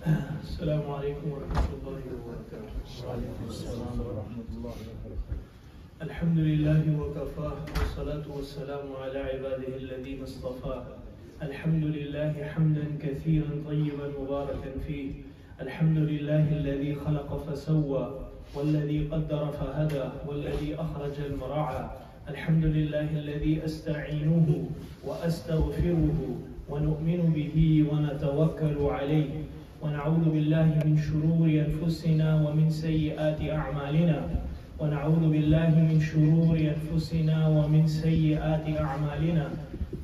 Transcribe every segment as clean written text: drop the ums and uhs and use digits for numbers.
السلام عليكم ورحمة الله وبركاته. وعليكم السلام ورحمة الله وبركاته. الحمد لله وكفى والصلاة والسلام على عباده الذين اصطفى. الحمد لله حمدا كثيرا طيبا مباركا فيه. الحمد لله الذي خلق فسوى والذي قدر فهدى والذي أخرج المرعى. الحمد لله الذي أستعينه وأستغفره ونؤمن به ونتوكل عليه ونعوذ بالله من شرور أنفسنا ومن سيئات أعمالنا ونعوذ بالله من شرور أنفسنا ومن سيئات أعمالنا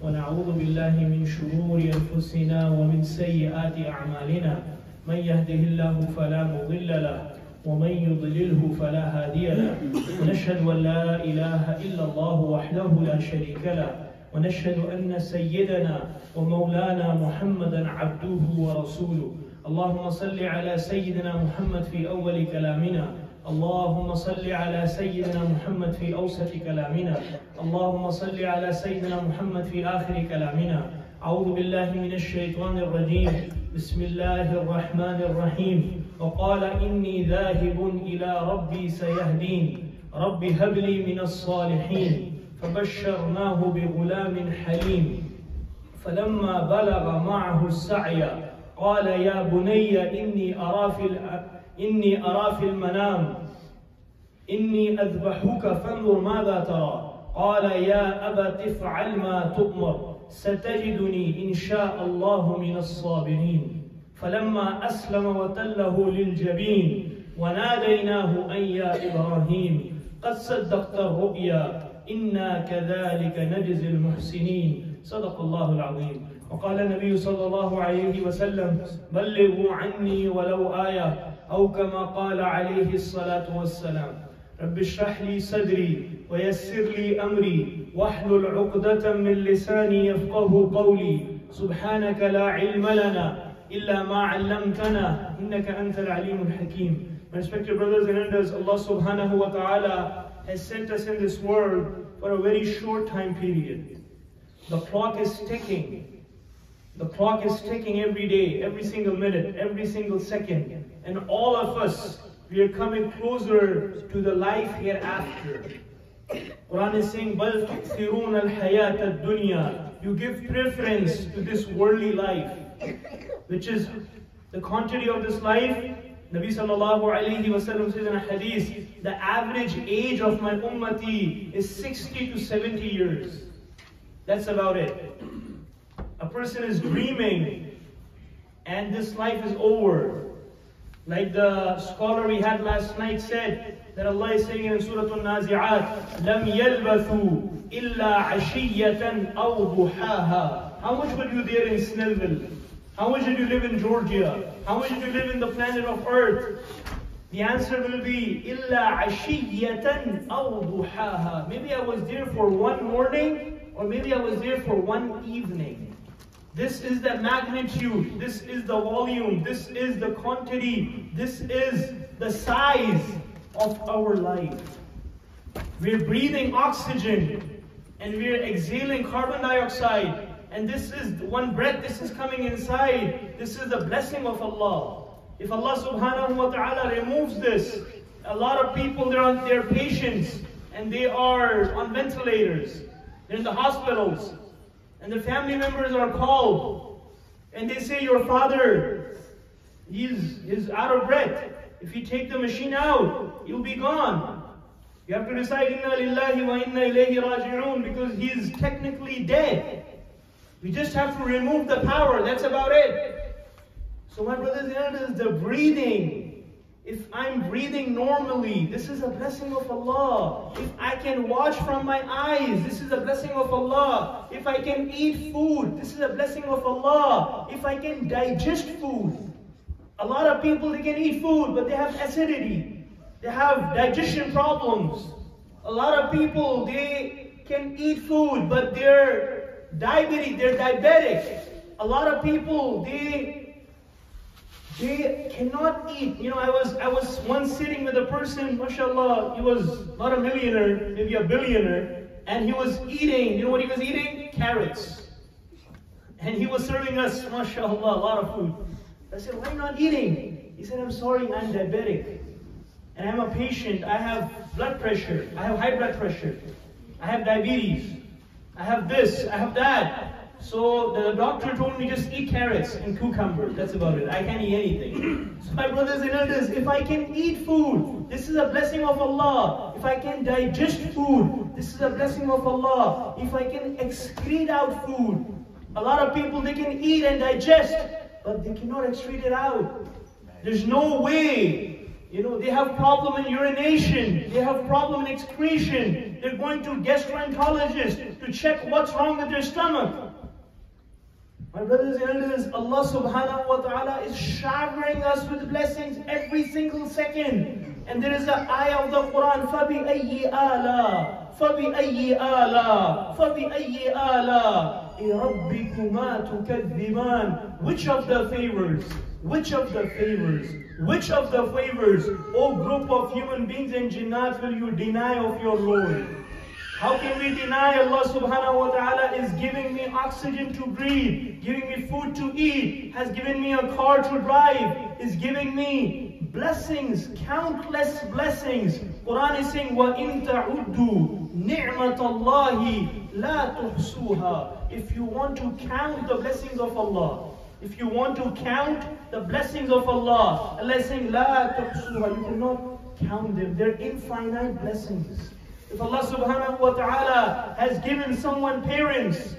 ونعوذ بالله من شرور أنفسنا ومن سيئات أعمالنا من يهده الله فلا مضل له ومن يضلله فلا هادي له ونشهد أن لا إله إلا الله وحده لا شريك له ونشهد أن سيدنا ومولانا محمدا عبده ورسوله. اللهم صل على سيدنا محمد في أول كلامنا، اللهم صل على سيدنا محمد في أوسط كلامنا، اللهم صل على سيدنا محمد في آخر كلامنا. أعوذ بالله من الشيطان الرجيم. بسم الله الرحمن الرحيم. وقال إني ذاهب إلى ربي سيهدين رب هب لي من الصالحين فبشرناه بغلام حليم فلما بلغ معه السعي قال يا بني إني أرى في المنام إني أذبحك فانظر ماذا ترى قال يا أبت افعل ما تؤمر ستجدني إن شاء الله من الصابرين فلما أسلم وتله للجبين وناديناه أن يا إبراهيم قد صدقت الرؤيا إنا كذلك نجزي المحسنين. صدق الله العظيم. وقال النبي صلى الله عليه وسلم بلغوا عني ولو آية أو كما قال عليه الصلاة والسلام. رب اشرح لي صدري ويسر لي أمري واحلل عقدة من لساني يفقه قولي سبحانك لا علم لنا إلا ما علمتنا إنك أنت العليم الحكيم. My respected brothers and elders, Allah subhanahu wa ta'ala has sent us in this world for a very short time period. The clock is ticking. The clock is ticking every day, every single minute, every single second. And all of us, we are coming closer to the life hereafter. Quran is saying, بَلْ تُؤْثِرُونَ الْحَيَاةَ الدُّنْيَا. You give preference to this worldly life, which is the quantity of this life. Nabi sallallahu alayhi wa sallam says in a hadith, the average age of my ummati is 60 to 70 years. That's about it. A person is dreaming and this life is over. Like the scholar we had last night said, that Allah is saying in Surah Al-Nazi'at, لَمْ يَلْبَثُوا إِلَّا عَشِيَّةً أَوْ ضُحَاهَا. How much were you there in Snellville? How much did you live in Georgia? How much did you live in the planet of Earth? The answer will be, إِلَّا عَشِيَّةً أَوْ ضُحَاهَا. Maybe I was there for one morning, or maybe I was there for one evening. This is the magnitude, this is the volume, this is the quantity, this is the size of our life. We're breathing oxygen and we're exhaling carbon dioxide. And this is one breath, this is coming inside. This is the blessing of Allah. If Allah subhanahu wa ta'ala removes this, a lot of people, they're patients and they are on ventilators. They're in the hospitals. And the family members are called. And they say, your father, he's out of breath. If you take the machine out, he'll be gone. You have to decide, inna lillahi wa inna ilayhi raji'un, because he's technically dead. We just have to remove the power, that's about it. So my brothers and elders, the breathing, if I'm breathing normally, this is a blessing of Allah. If I can watch from my eyes, this is a blessing of Allah. If I can eat food, this is a blessing of Allah. If I can digest food. A lot of people, they can eat food, but they have acidity. They have digestion problems. A lot of people, they can eat food, but they're diabetic. A lot of people, they cannot eat. You know, I was once sitting with a person, mashallah, he was not a millionaire, maybe a billionaire, and he was eating, you know what he was eating? Carrots. And he was serving us, mashallah, a lot of food. I said, why are you not eating? He said, I'm sorry, I'm diabetic. And I'm a patient. I have blood pressure. I have high blood pressure. I have diabetes. I have this. I have that. So the doctor told me just eat carrots and cucumber. That's about it. I can't eat anything. So my brothers and elders, if I can eat food, this is a blessing of Allah. If I can digest food, this is a blessing of Allah. If I can excrete out food, a lot of people, they can eat and digest, but they cannot excrete it out. There's no way. They have problem in urination. They have problem in excretion. They're going to gastroenterologist to check what's wrong with their stomach. My brothers and elders, Allah subhanahu wa ta'ala is showering us with blessings every single second. And there is an ayah of the Quran, فَبِأَيِّ آلَا فَبِأَيِّ آلَا فَبِأَيِّ آلَا رَبِّكُمَا تُكَذِّبَانِ. Which of the favors? Which of the favors? Which of the favors, O group of human beings and jinnat, will you deny of your Lord? How can we deny Allah subhanahu wa ta'ala is giving me oxygen to breathe, giving me food to eat, has given me a car to drive, is giving me blessings, countless blessings. Quran is saying, وَإِن تَعُدُّوا نِعْمَةَ اللَّهِ لَا تُحْصُوهَا. If you want to count the blessings of Allah, if you want to count the blessings of Allah, Allah is saying, لَا تُحْصُوهَا. You cannot count them. They're infinite blessings. If Allah subhanahu wa ta'ala has given someone parents,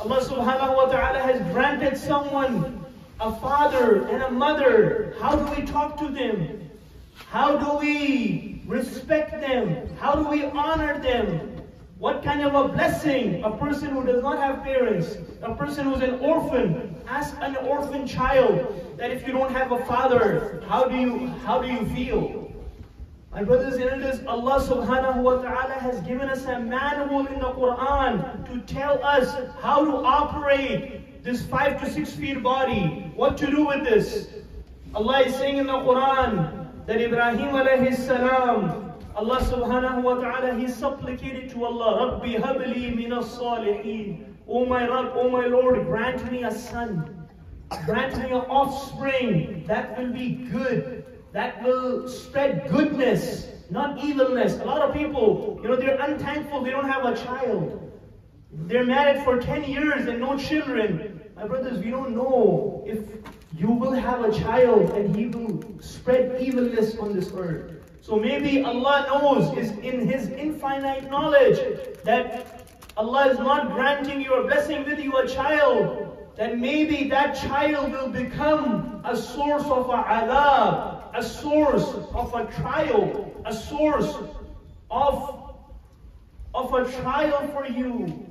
Allah subhanahu wa ta'ala has granted someone a father and a mother, how do we talk to them? How do we respect them? How do we honor them? What kind of a blessing? A person who does not have parents, a person who's an orphan, ask an orphan child that if you don't have a father, how do you feel? My brothers and elders, Allah subhanahu wa ta'ala has given us a manual in the Quran to tell us how to operate this 5 to 6 feet body, what to do with this. Allah is saying in the Quran that Ibrahim alayhi salam, Allah subhanahu wa ta'ala, he supplicated to Allah, Rabbi habli minas salihin. Oh my Rabb, oh my Lord, grant me a son, grant me an offspring that will be good, that will spread goodness, not evilness. A lot of people, they're unthankful, they don't have a child. They're married for 10 years and no children. My brothers, we don't know if you will have a child and he will spread evilness on this earth. So maybe Allah knows, is in His infinite knowledge, that Allah is not granting you or blessing with you a child, that maybe that child will become a source of a adab, a source of a trial, a source of a trial for you.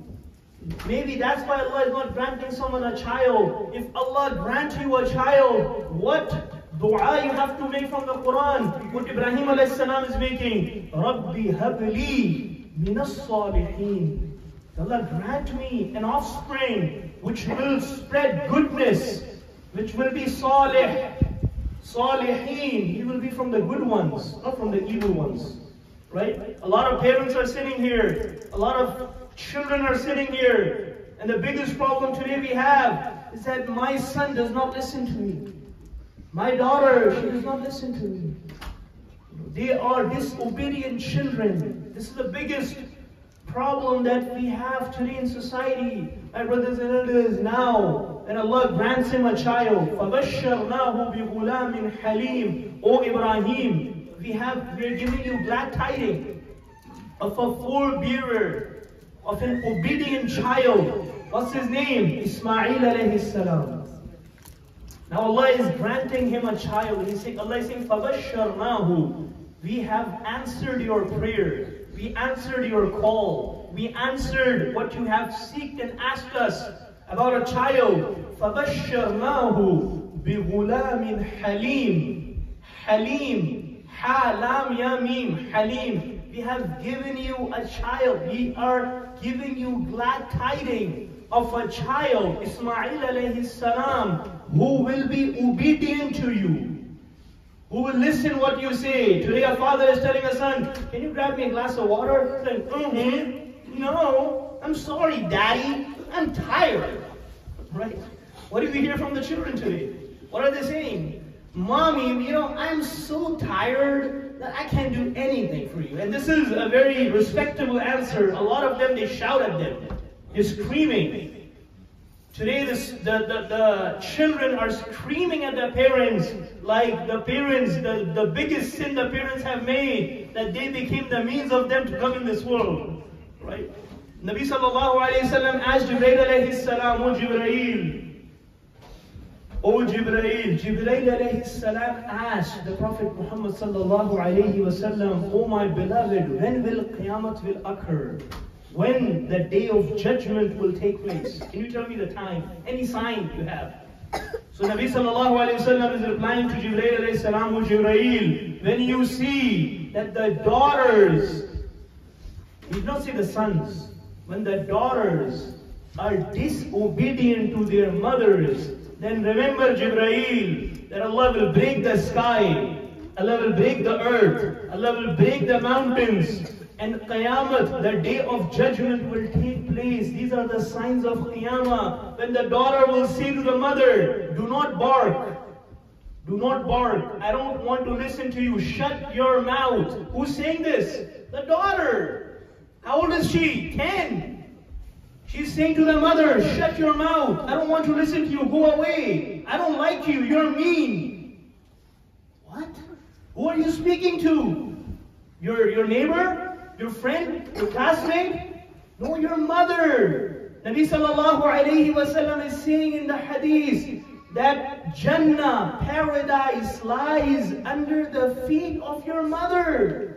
Maybe that's why Allah is not granting someone a child. If Allah grants you a child, what dua you have to make from the Quran? What Ibrahim alayhi salam is making? Rabbi habli minas salihin. Allah grant me an offspring which will spread goodness, which will be salih. Salihin, he will be from the good ones, not from the evil ones. Right? A lot of parents are sitting here. A lot of children are sitting here. And the biggest problem today we have is that my son does not listen to me. My daughter, she does not listen to me. They are disobedient children. This is the biggest problem that we have today in society. My brothers and elders, now, and Allah grants him a child. فَبَشَّرْنَاهُ بِغُلَامٍ حَلِيمٍ. O Ibrahim, we are giving you glad tidings of a forebearer, of an obedient child. What's his name? Ismail alayhi salam. Now Allah is granting him a child. Allah is saying, فَبَشَّرْنَاهُ. We have answered your prayer. We answered your call. We answered what you have seeked and asked us about a child. فَبَشَّرْنَاهُ بِغُلَامٍ حَلِيمٍ. Halim. Ha-lam ya-mim. Halim. We have given you a child. We are giving you glad tidings of a child, Ismail alayhi salam, who will be obedient to you. Who will listen what you say. Today a father is telling a son, can you grab me a glass of water? Saying, no, I'm sorry, daddy, I'm tired. Right? What do we hear from the children today? What are they saying? Mommy, I'm so tired that I can't do anything for you. And this is a very respectable answer. A lot of them, they shout at them. They're screaming. Today, the children are screaming at their parents, like the parents, the biggest sin the parents have made, that they became the means of them to come in this world. Right? Nabi sallallahu alayhi wa sallam asked Jibreel alayhi salam, O Jibreel, Jibreel alayhi salam asked the Prophet Muhammad sallallahu alayhi wa sallam, O my beloved, when will Qiyamah will occur? When the day of judgment will take place? Can you tell me the time? Any sign you have? So Nabi sallallahu alayhi wa sallam is replying to Jibreel alayhi salam, O Jibreel, when you see that the daughters, he did not say the sons, when the daughters are disobedient to their mothers, then remember, Jibreel, that Allah will break the sky, Allah will break the earth, Allah will break the mountains, and Qiyamah, the day of judgment, will take place. These are the signs of Qiyamah. When the daughter will say to the mother, do not bark. Do not bark. I don't want to listen to you. Shut your mouth. Who's saying this? The daughter. How old is she? 10. She's saying to the mother, shut your mouth. I don't want to listen to you. Go away. I don't like you. You're mean. What? Who are you speaking to? Your neighbor? Your friend? Your classmate? No, your mother. Nabi sallallahu alayhi wa sallam is saying in the hadith that Jannah, paradise, lies under the feet of your mother.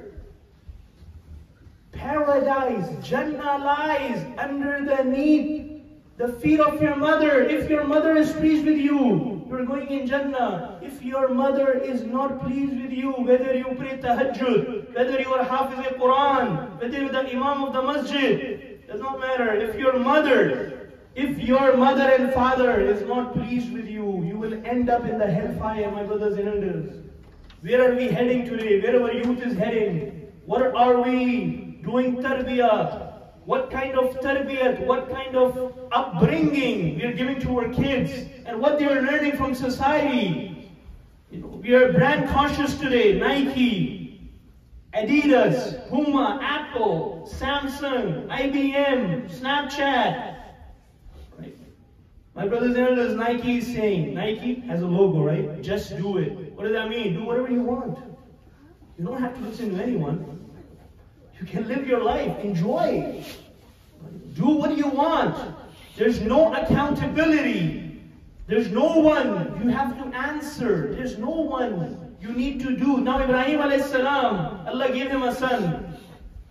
Paradise, Jannah lies underneath the feet of your mother. If your mother is pleased with you, you're going in Jannah. If your mother is not pleased with you, whether you pray tahajjud, whether you are hafiz al-Quran, whether you're the Imam of the Masjid, does not matter. If your mother and father is not pleased with you, you will end up in the hellfire, my brothers and elders. Where are we heading today? Where our youth is heading? What are we doing tarbiyah? What kind of tarbiyat, what kind of upbringing we are giving to our kids, and what they are learning from society. We are brand conscious today. Nike, Adidas, Puma, Apple, Samsung, IBM, Snapchat. Right? My brothers and elders, Nike is saying, Nike has a logo, right? Just do it. What does that mean? Do whatever you want. You don't have to listen to anyone. You can live your life, enjoy. Do what you want. There's no accountability. There's no one you have to answer. There's no one you need to do. Now Ibrahim alayhi salam, Allah gave him a son,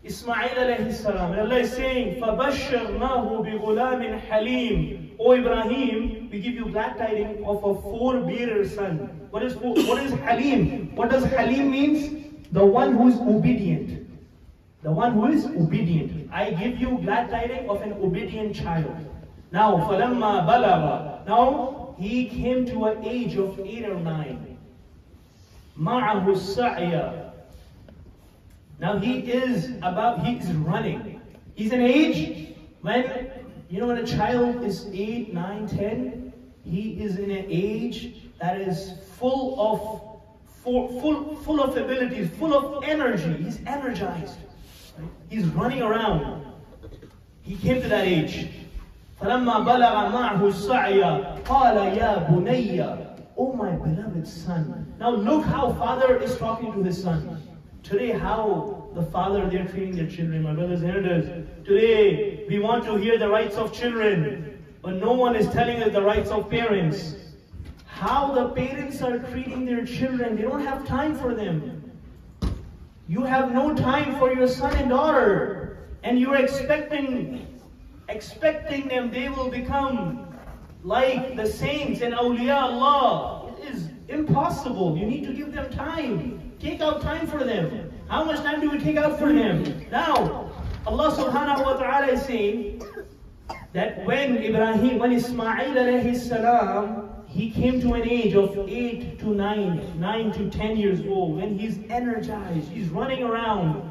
Ismail alayhi salam. And Allah is saying, فَبَشَّرْنَاهُ بِغُلَامٍ حَلِيمٍ. O Ibrahim, we give you glad tidings of a 4-bearer son. What is Halim? What does Halim means? The one who is obedient. The one who is obedient. I give you glad tidings of an obedient child. Now, فَلَمَّا بَلَغَ. Now, he came to an age of 8 or 9. مَعَهُ السَّعْيَ. Now, he is running. He's an age when a child is 8, 9, 10, he is in an age that is full of abilities, full of energy. He's energized. He's running around. He came to that age. فَلَمَّا بَلَغَ مَعْهُ السَّعْيَ قَالَ يَا بُنَيَّ. Oh my beloved son. Now look how father is talking to his son. Today how the father, they're treating their children, my brothers and elders. Today we want to hear the rights of children, but no one is telling us the rights of parents. How the parents are treating their children. They don't have time for them. You have no time for your son and daughter, and you're expecting them they will become like the saints and awliya Allah. It is impossible. You need to give them time. Take out time for them. How much time do we take out for them? Now, Allah subhanahu wa ta'ala is saying that when Ismail alayhi salam, he came to an age of 8 to 9, 9 to 10 years old, when he's energized, he's running around.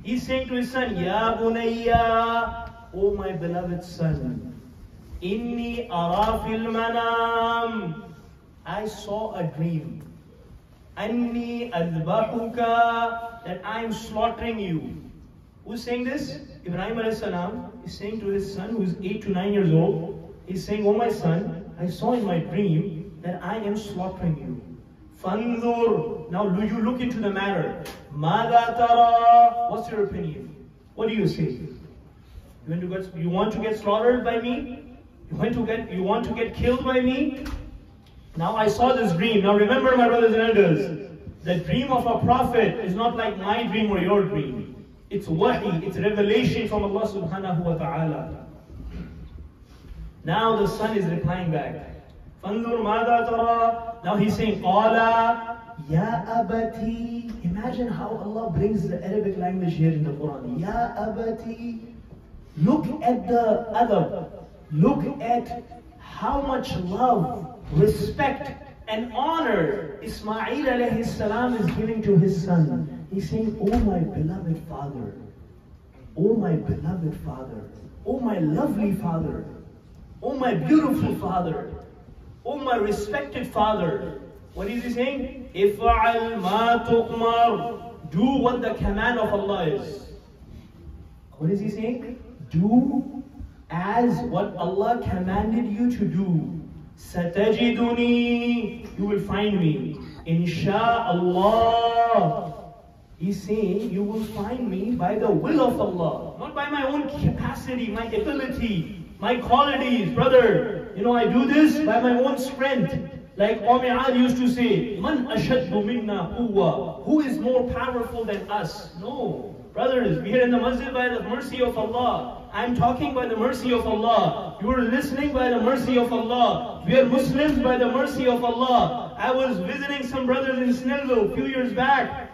He's saying to his son, Ya bunayya, O my beloved son, Inni ara fil manam. I saw a dream. Anni adbahuka, that I am slaughtering you. Who's saying this? Ibrahim alayhi salam is saying to his son, who is 8 to 9 years old, he's saying, oh my son, I saw in my dream that I am slaughtering you. Fanzur, now do you look into the matter. Mada tara, what's your opinion? What do you say? You want to get slaughtered by me? You want to get killed by me? Now I saw this dream. Now remember, my brothers and elders, the dream of a prophet is not like my dream or your dream. It's wahi, it's revelation from Allah subhanahu wa ta'ala. Now the son is replying back. Fandur mada tara. Now he's saying, Qala ya abati. Imagine how Allah brings the Arabic language here in the Quran. Ya abati. Look at the adab. Look at how much love, respect, and honor Ismail alayhi salam is giving to his son. He's saying, oh my beloved father, oh my beloved father, oh my lovely father, oh my beautiful father, oh my respected father. What is he saying? If'al ma tu'mar. Do what the command of Allah is. What is he saying? Do as what Allah commanded you to do. Satajiduni, you will find me. Insha'Allah. He's saying, you will find me by the will of Allah, not by my own capacity, my ability, my qualities. Brother, I do this by my own strength. Like Umm used to say, Man ashaddu minna quwwa. Who is more powerful than us? No. Brothers, we are in the masjid by the mercy of Allah. I'm talking by the mercy of Allah. You are listening by the mercy of Allah. We are Muslims by the mercy of Allah. I was visiting some brothers in Snellville a few years back,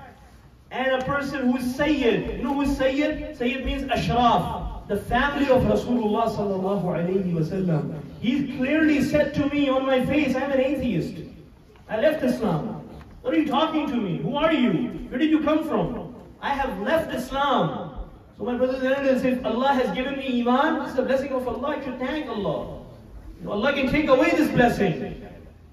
and a person who is Sayyid. You know who is Sayyid? Sayyid means Ashraf, the family of Rasulullah sallallahu alayhi wasallam. He clearly said to me on my face, I'm an atheist. I left Islam. What are you talking to me? Who are you? Where did you come from? I have left Islam. So my brothers and elders, if Allah has given me Iman, this is a blessing of Allah. I should thank Allah. Allah can take away this blessing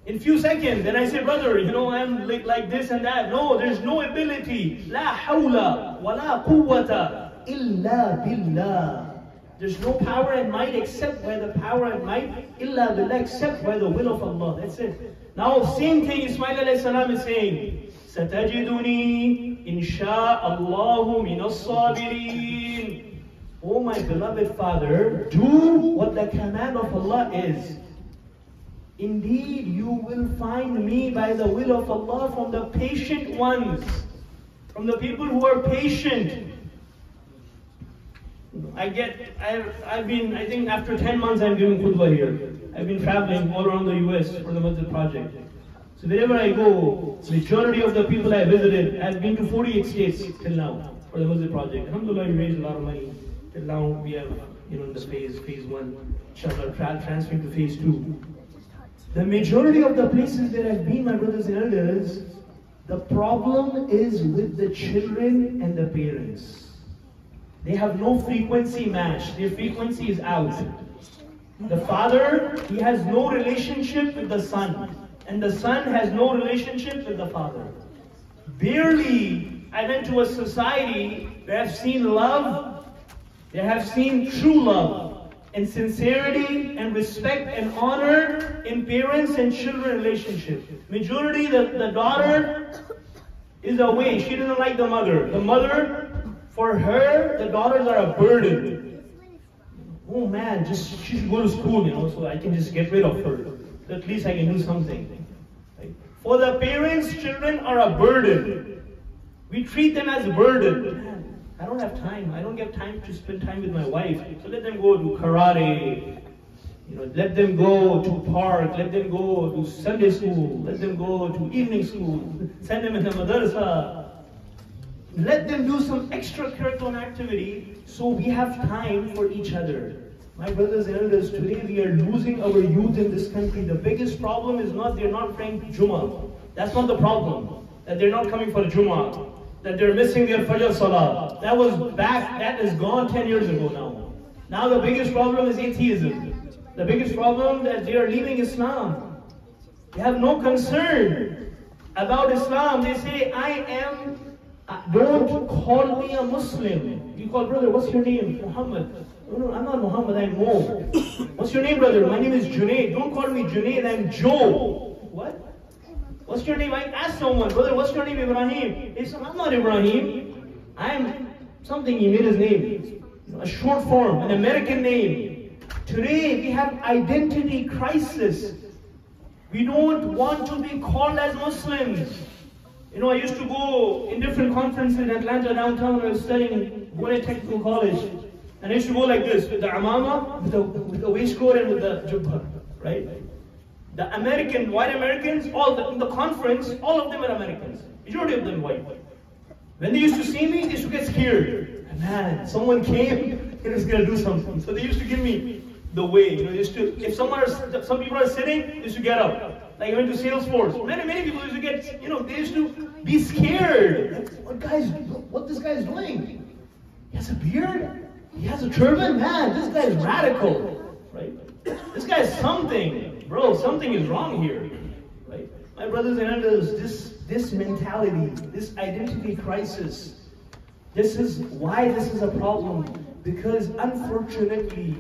in few seconds. And I say, brother, I'm like this and that. No, there's no ability. La hawla wa la quwwata illa billah. There's no power and might except by the power and might, illa billah, except by the will of Allah. That's it. Now, same thing Ismail alayhi salam is saying. Satajiduni insha'Allahu minas sabirin. Oh my beloved father, do what the command of Allah is. Indeed, you will find me by the will of Allah from the patient ones, from the people who are patient. I think after 10 months I'm giving khutbah here. I've been traveling all around the US for the Masjid project. So wherever I go, majority of the people I visited, I've been to 48 states till now for the Masjid project. Alhamdulillah, we raised a lot of money. Till now we have, in the phase 1, inshallah, transferring to phase 2. The majority of the places that I've been, my brothers and elders, the problem is with the children and the parents. They have no frequency match. Their frequency is out. The father, he has no relationship with the son. And the son has no relationship with the father. Barely, I went to a society where I've seen love, they have seen true love, and sincerity, and respect, and honor in parents and children relationship. Majority, the daughter is away. She doesn't like the mother. The mother, for her, the daughters are a burden. Oh man, she should go to school, so I can just get rid of her. So at least I can do something. Right? For the parents, children are a burden. We treat them as a burden. Man, I don't have time. I don't get time to spend time with my wife. So let them go to karate. Let them go to park. Let them go to Sunday school. Let them go to evening school. Send them in the madrasa. Let them do some extracurricular activity so we have time for each other. My brothers and elders, today we are losing our youth in this country. The biggest problem is not they're not praying Jummah. That's not the problem. That they're not coming for Jummah. That they're missing their Fajr Salah. That is gone 10 years ago now. Now the biggest problem is atheism. The biggest problem that they are leaving Islam. They have no concern about Islam. They say, don't call me a Muslim. You call, brother, what's your name? Muhammad. No, I'm not Muhammad, I'm Mo. What's your name, brother? My name is Junaid. Don't call me Junaid, I'm Joe. What? What's your name? I asked someone, brother, what's your name, Ibrahim? He said, I'm not Ibrahim. I'm something, he made his name. A short form, an American name. Today, we have identity crisis. We don't want to be called as Muslims. You know, I used to go in different conferences in Atlanta downtown. I was studying in Boone Technical College. And I used to go like this, with the amama, with the waistcoat and with the jubba, right? The American, white Americans, in the conference, all of them are Americans. Majority of them white. When they used to see me, they used to get scared. Man, someone came, he was going to do something. So they used to give me the way. You know, if some people are sitting, they used to get up. Like I went to Salesforce. Many people used to get, they used to be scared. What this guy is doing? He has a beard? He has a turban? Man, this guy is radical, right? This guy is something. Bro, something is wrong here, right? My brothers and sisters, this mentality, this identity crisis, this is why this is a problem. Because unfortunately,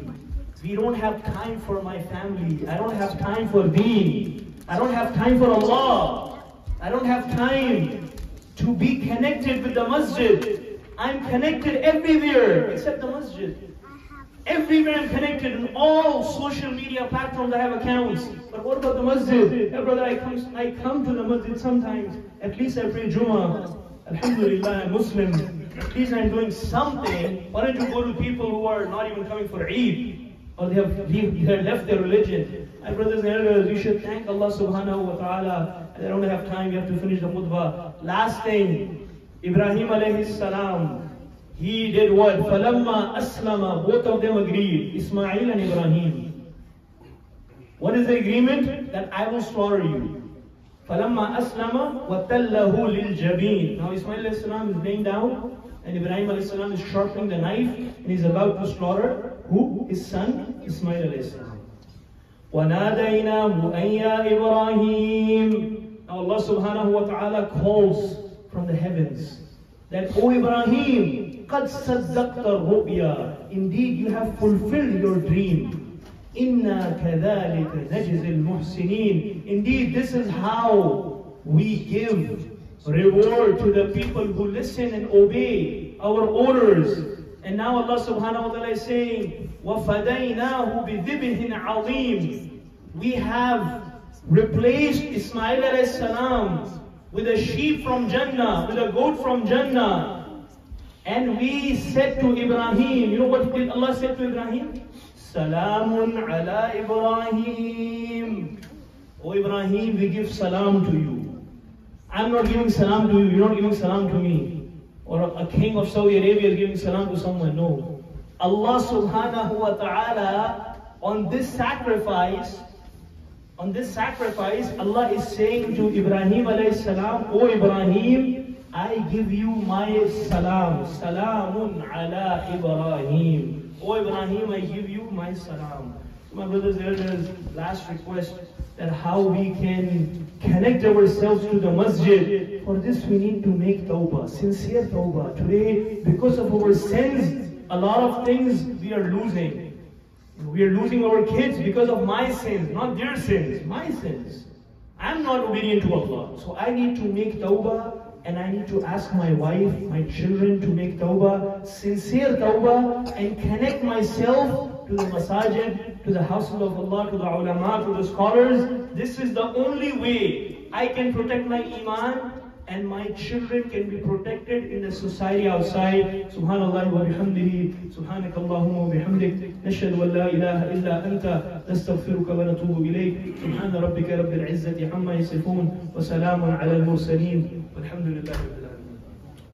we don't have time for my family. I don't have time for deen. I don't have time for Allah. I don't have time to be connected with the masjid. I'm connected everywhere except the masjid. Everywhere I'm connected in all social media platforms. I have accounts. But what about the masjid? Yeah, brother, I come to the masjid sometimes. At least I pray Jummah. Alhamdulillah, I'm Muslim. At least I'm doing something. Why don't you go to people who are not even coming for Eid? Or they have left their religion. My brothers and elders, we should thank Allah subhanahu wa ta'ala. I don't have time, we have to finish the khutbah. Last thing, Ibrahim alayhi salam, he did what? فَلَمَّا أَسْلَمَ, both of them agreed, Ismail and Ibrahim. What is the agreement? That I will slaughter you. فَلَمَّا أَسْلَمَ وَتَلَّهُ لِلْجَبِينِ. Now Ismail alayhi salam is laying down, and Ibrahim alayhi salam is sharpening the knife, and he's about to slaughter who? His son, Ismail alayhi salam. وَنَادَيْنَاهُ أَن يَا إِبْرَاهِيمُ. Now Allah subhanahu wa ta'ala calls from the heavens that, O Ibrahim, قَدْ صَدَّقْتَ الرُّؤْيَا. Indeed, you have fulfilled your dream. إِنَّا كَذَلِكَ نَجْزِي الْمُحْسِنِينَ. Indeed, this is how we give reward to the people who listen and obey our orders. And now Allah subhanahu wa ta'ala is saying, وَفَدَيْنَاهُ بِذِبِهٍ عَظِيمٍ. We have replaced Ismail alayhi salam with a sheep from Jannah, with a goat from Jannah. And we said to Ibrahim, you know what did Allah say to Ibrahim? Salamun ala Ibrahim. O Ibrahim, we give salam to you. I'm not giving salam to you, you're not giving salam to me. Or a king of Saudi Arabia is giving salam to someone. No. Allah subhanahu wa ta'ala, on this sacrifice, Allah is saying to Ibrahim alayhi salam, O Ibrahim, I give you my salam. Salamun ala Ibrahim. O Ibrahim, I give you my salam. My brothers and elders, last request, that how we can connect ourselves to the masjid. For this we need to make tawbah, sincere tawbah. Today, because of our sins, a lot of things we are losing. We are losing our kids because of my sins, not their sins, my sins. I'm not obedient to Allah. So I need to make tawbah, and I need to ask my wife, my children to make tawbah, sincere tawbah, and connect myself to the masajid, to the houses of Allah, to the ulama, to the scholars. This is the only way I can protect my iman, and my children can be protected in the society outside. Subhanallah wa bihamdihi, subhanakallahumma wa bihamdik, nashhadu an la ilaha illa anta, nastaghfiruka wa natubu ilayk. Subhana rabbika rabbil izzati amma yasifun, wa salamun ala al-mursaleen, walhamdulillahi.